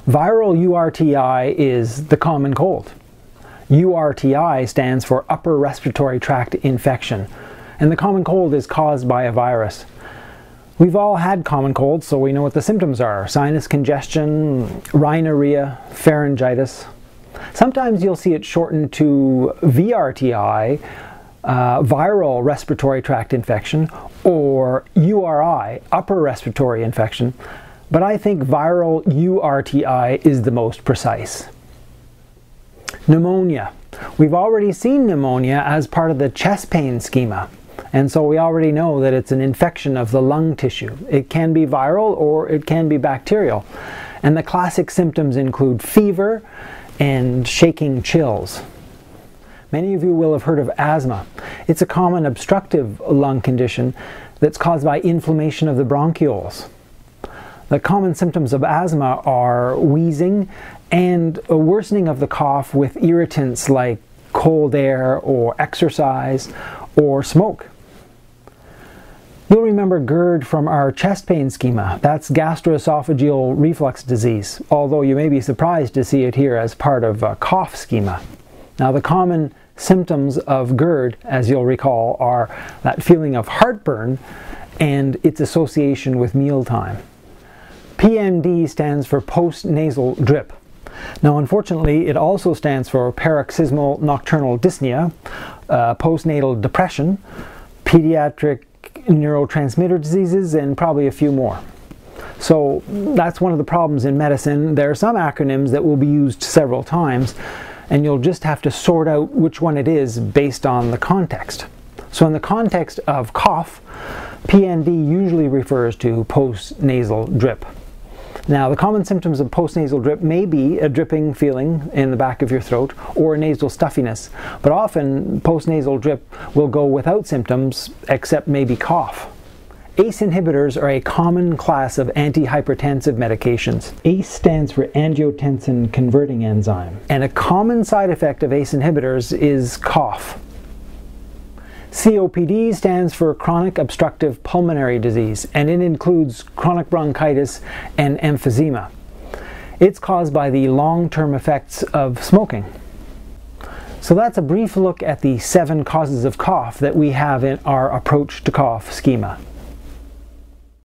Viral URTI is the common cold. URTI stands for upper respiratory tract infection, and the common cold is caused by a virus. We've all had common colds, so we know what the symptoms are: sinus congestion, rhinorrhea, pharyngitis. Sometimes you'll see it shortened to VRTI, viral respiratory tract infection, or URI, upper respiratory infection, but I think viral URTI is the most precise. Pneumonia. We've already seen pneumonia as part of the chest pain schema, and so we already know that it's an infection of the lung tissue. It can be viral or it can be bacterial, and the classic symptoms include fever and shaking chills. Many of you will have heard of asthma. It's a common obstructive lung condition that's caused by inflammation of the bronchioles. The common symptoms of asthma are wheezing and a worsening of the cough with irritants like cold air or exercise or smoke. You'll remember GERD from our chest pain schema. That's gastroesophageal reflux disease, although you may be surprised to see it here as part of a cough schema. Now, the common symptoms of GERD, as you'll recall, are that feeling of heartburn and its association with mealtime. PND stands for post-nasal drip. Now, unfortunately, it also stands for paroxysmal nocturnal dyspnea, postnatal depression, pediatric neurotransmitter diseases, and probably a few more. So that's one of the problems in medicine. There are some acronyms that will be used several times, and you'll just have to sort out which one it is based on the context. So in the context of cough, PND usually refers to post-nasal drip. Now, the common symptoms of post-nasal drip may be a dripping feeling in the back of your throat or nasal stuffiness, but often post-nasal drip will go without symptoms except maybe cough. ACE inhibitors are a common class of antihypertensive medications. ACE stands for angiotensin converting enzyme, and a common side effect of ACE inhibitors is cough. COPD stands for chronic obstructive pulmonary disease, and it includes chronic bronchitis and emphysema. It's caused by the long-term effects of smoking. So that's a brief look at the 7 causes of cough that we have in our approach to cough schema.